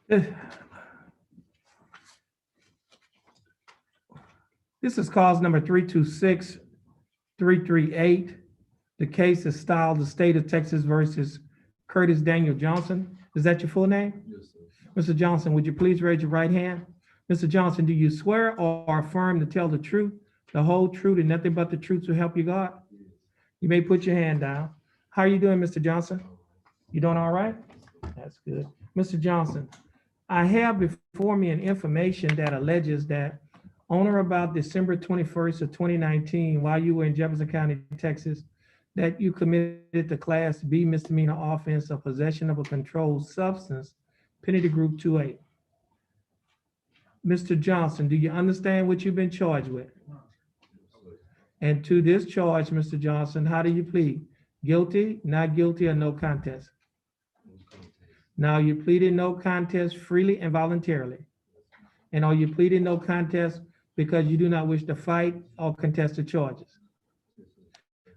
This is cause number 326338. The case is styled the State of Texas versus Curtis Daniel Johnson. Is that your full name? Yes, sir. Mr. Johnson, would you please raise your right hand? Mr. Johnson, do you swear or affirm to tell the truth, the whole truth, and nothing but the truth to help you God? Yes. You may put your hand down. How are you doing, Mr. Johnson? You doing all right? That's good. Mr. Johnson, I have before me an information that alleges that on or about December 21st of 2019, while you were in Jefferson County, Texas, that you committed the Class B misdemeanor offense of possession of a controlled substance, penalty group 2A. Mr. Johnson, do you understand what you've been charged with? And to this charge, Mr. Johnson, how do you plead? Guilty, not guilty, or no contest? Now, you pleaded no contest freely and voluntarily. And are you pleading no contest because you do not wish to fight or contest the charges?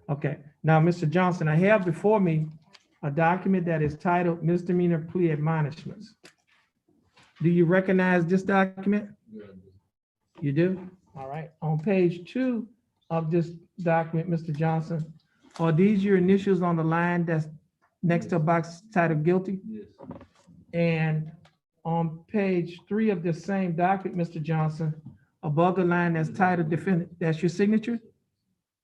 Okay. Now, Mr. Johnson, I have before me a document that is titled Misdemeanor Plea Admonishments. Do you recognize this document? You do? All right. On page 2 of this document, Mr. Johnson, are these your initials on the line that's next to a box titled guilty? Yes. And on page 3 of this same document, Mr. Johnson, above the line that's titled defendant, that's your signature?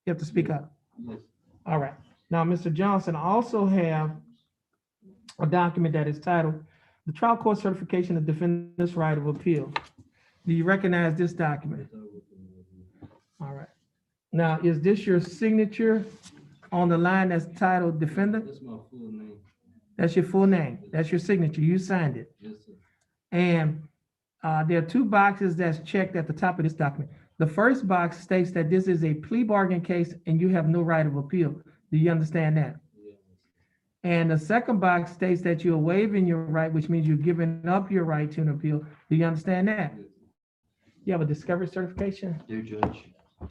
You have to speak up. Yes. All right. Now, Mr. Johnson, I also have a document that is titled the Trial Court Certification of Defendant's Right of Appeal. Do you recognize this document? All right. Now, is this your signature on the line that's titled defendant? That's my full name. That's your full name. That's your signature. You signed it. Yes, sir. And there are 2 boxes that's checked at the top of this document. The first box states that this is a plea bargain case and you have no right of appeal. Do you understand that? Yes. And the second box states that you're waiving your right, which means you're giving up your right to an appeal. Do you understand that? Yes. You have a discovery certification? Dear Judge. All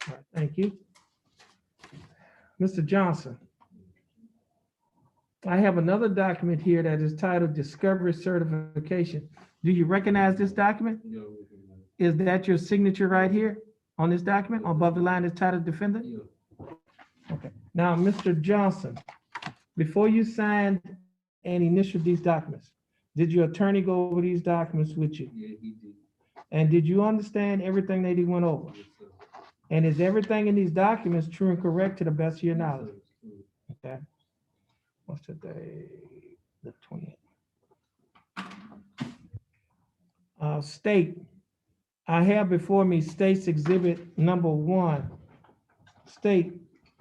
right, thank you. Mr. Johnson, I have another document here that is titled Discovery Certification. Do you recognize this document? No. Is that your signature right here on this document? Above the line is titled Defendant? Yeah. Okay. Now, Mr. Johnson, before you signed and initialed these documents, did your attorney go over these documents with you? Yeah, he did. And did you understand everything that he went over? Yes, sir. And is everything in these documents true and correct to the best of your Yes, knowledge? sir. Okay. What's today? The 20th. State, I have before me State's Exhibit number 1. State,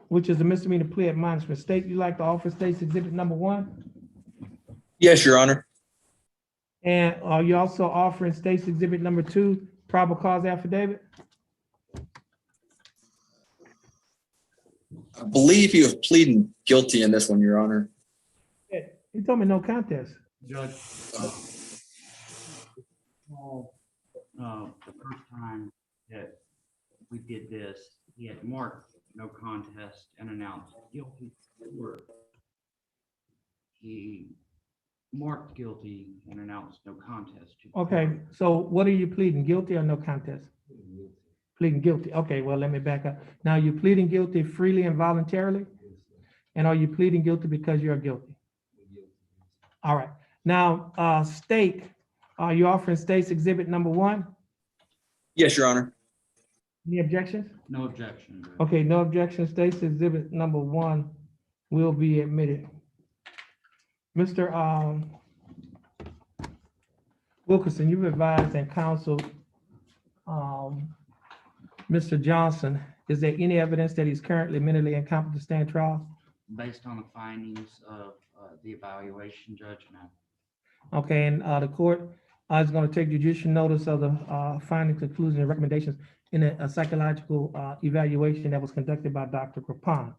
which is a misdemeanor plea admonishment. State, you like to offer State's Exhibit number 1? Yes, Your Honor. And are you also offering State's Exhibit number 2, probable cause affidavit? I believe you have pleaded guilty in this one, Your Honor. He told me no contest. Judge, the first time that we did this, he had marked no contest and announced guilty. He marked guilty and announced no contest. Okay, so what are you pleading, guilty or no contest? Pleading guilty. Okay, well, let me back up. Now, you're pleading guilty freely and voluntarily? And are you pleading guilty because you're guilty? All right. Now, State, are you offering State's Exhibit number 1? Yes, Your Honor. Any objections? No objection. Judge. Okay, no objection. State's Exhibit number 1 will be admitted. Mr. Wilkerson, you've advised and counseled Mr. Johnson. Is there any evidence that he's currently mentally incompetent to stand trial? Based on the findings of the evaluation, Judge, no. Okay, and the court is going to take judicial notice of the findings, conclusions, and recommendations in a psychological evaluation that was conducted by Dr. Krapon.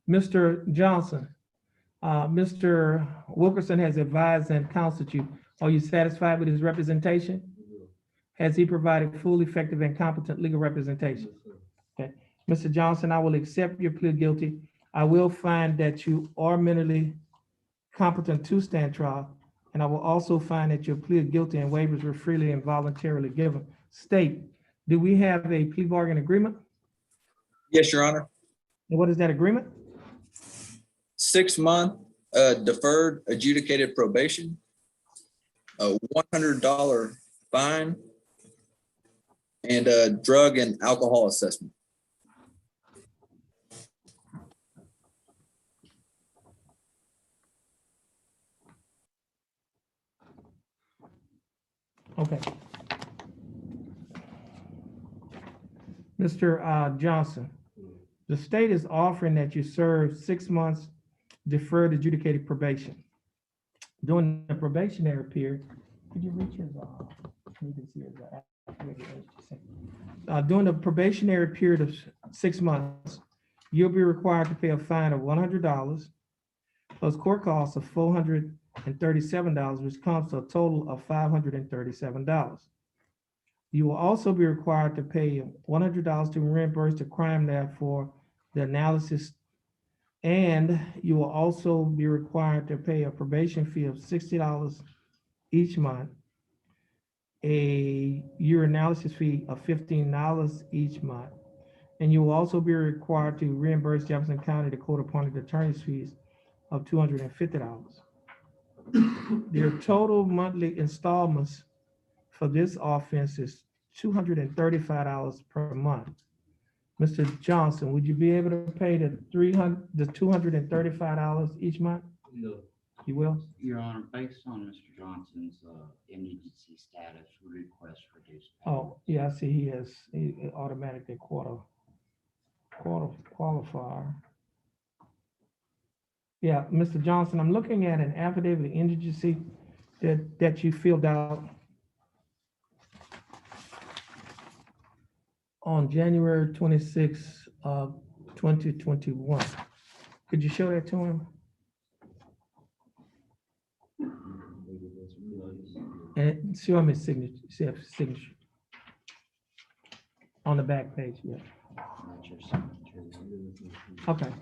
Mr. Johnson, Mr. Wilkerson has advised and counseled you. Are you satisfied with his representation? Has he provided full, effective, and competent legal representation? Okay, Mr. Johnson, I will accept your plea guilty. I will find that you are mentally competent to stand trial. And I will also find that your plea of guilty and waivers were freely and voluntarily given. State, do we have a plea bargain agreement? Yes, Your Honor. And what is that agreement? 6-month deferred adjudicated probation, a $100 fine, and a drug and alcohol assessment. Okay. Mr. Johnson, the state is offering that you serve 6 months deferred adjudicated probation. During the probationary period, could you reach his, you can see his, during the probationary period of 6 months, you'll be required to pay a fine of $100 plus court costs of $437, which comes to a total of $537. You will also be required to pay $100 to reimburse the crime lab for the analysis, and you will also be required to pay a probation fee of $60 each month, a urinalysis fee of $15 each month, and you will also be required to reimburse Jefferson County the court-appointed attorney's fees of $250. Your total monthly installments for this offense is $235 per month. Mr. Johnson, would you be able to pay the $235 each month? No. You will? Your Honor, based on Mr. Johnson's indigency status, we request reduced pay. Oh, yeah, I see he automatically qualifier. Yeah, Mr. Johnson, I'm looking at an affidavit of indigency that you filled out on January 26, 2021. Could you show that to him? And show him his signature. On the back page, yeah. That's your signature. Okay.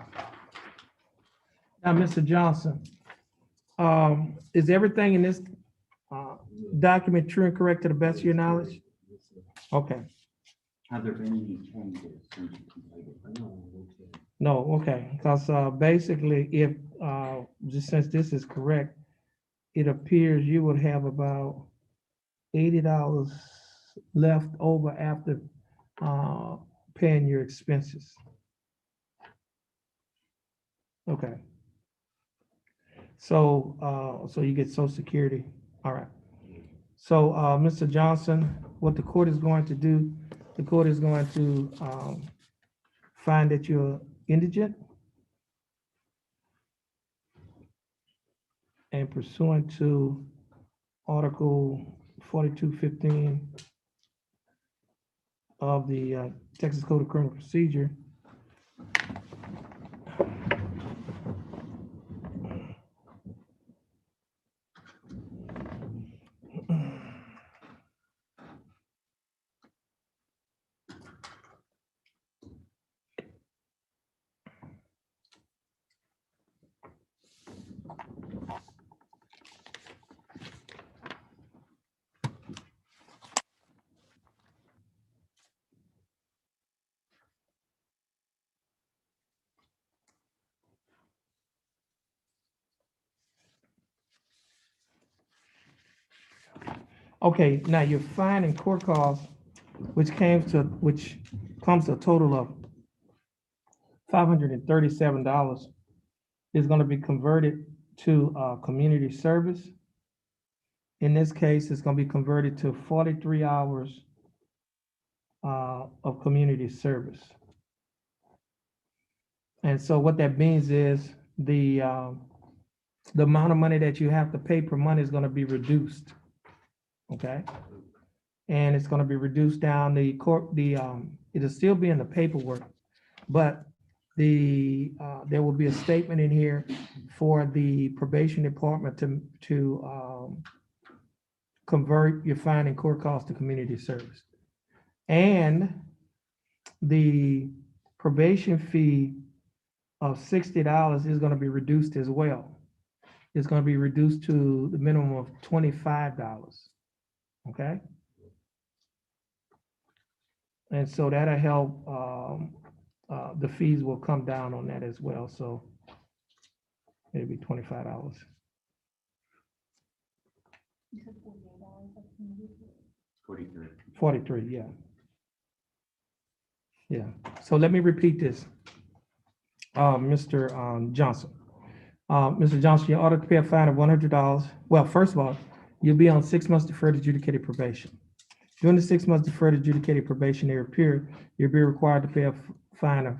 Now, Mr. Johnson, is everything in this document true and correct to the best of your knowledge? Okay. Have there been any changes since you completed? No, okay, because basically, if just since this is correct, it appears you would have about $80 left over after paying your expenses. Okay. So so you get Social Security. All right. So Mr. Johnson, what the court is going to do, the court is going to find that you're indigent and pursuant to Article 4215 of the Texas Code of Criminal Procedure, okay, now your fine and court costs, which comes to a total of $537, is going to be converted to community service. In this case, it's going to be converted to 43 hours of community service. And so what that means is the amount of money that you have to pay per month is going to be reduced. Okay, and it's going to be reduced down. It'll still be in the paperwork, but there will be a statement in here for the probation department to convert your fine and court costs to community service, and the probation fee of $60 is going to be reduced as well. is going to be reduced to the minimum of $25. Okay? And so that'll help, the fees will come down on that as well, so it'll be $25. 43. 43, yeah. Yeah, so let me repeat this. Mr. Johnson. Mr. Johnson, you ought to pay a fine of $100. Well, first of all, you'll be on 6 months deferred adjudicated probation. During the 6 months deferred adjudicated probationary period, you'll be required to pay a fine of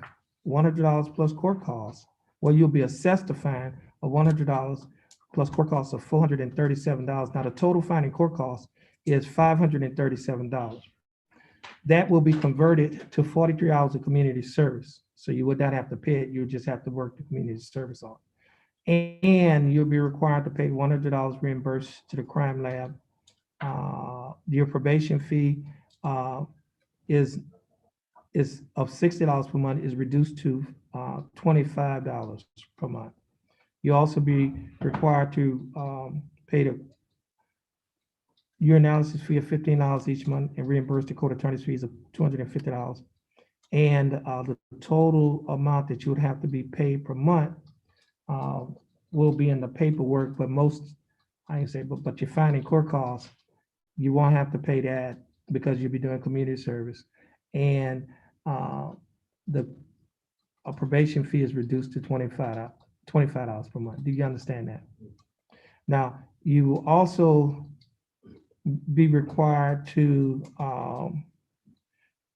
$100 plus court costs. Well, you'll be assessed a fine of $100 plus court costs of $437. Now, the total fine and court costs is $537. That will be converted to 43 hours of community service. So you would not have to pay it, you would just have to work the community service on. And you'll be required to pay $100 reimbursed to the crime lab. Your probation fee is of $60 per month is reduced to $25 per month. You'll also be required to pay the urinalysis fee of $15 each month and reimburse the court attorney's fees of $250. And the total amount that you would have to be paid per month will be in the paperwork, but most, I can say, but your fine and court costs, you won't have to pay that because you'll be doing community service. And the probation fee is reduced to $25 per month. Do you understand that? Now, you will also be required to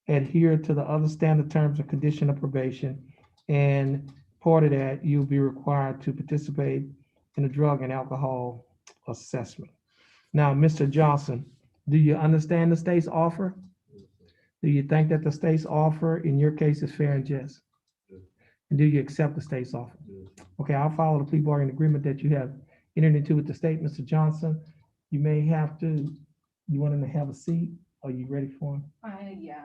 adhere to the other standard terms and condition of probation. And part of that, you'll be required to participate in a drug and alcohol assessment. Now, Mr. Johnson, do you understand the state's offer? Do you think that the state's offer in your case is fair and just? And do you accept the state's offer? Okay, I'll follow the plea bargaining agreement that you have entered into with the state, Mr. Johnson. You may have to, you want him to have a seat? Are you ready for him? Yeah,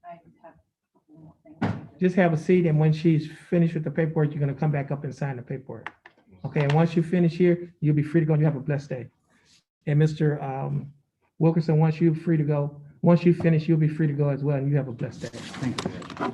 I have a couple more things. Just have a seat, and when she's finished with the paperwork, you're gonna come back up and sign the paperwork. Okay, and once you finish here, you'll be free to go and you have a blessed day. And Mr. Wilkerson, once you're free to go, once you finish, you'll be free to go as well, and you have a blessed day. Thank you, Judge.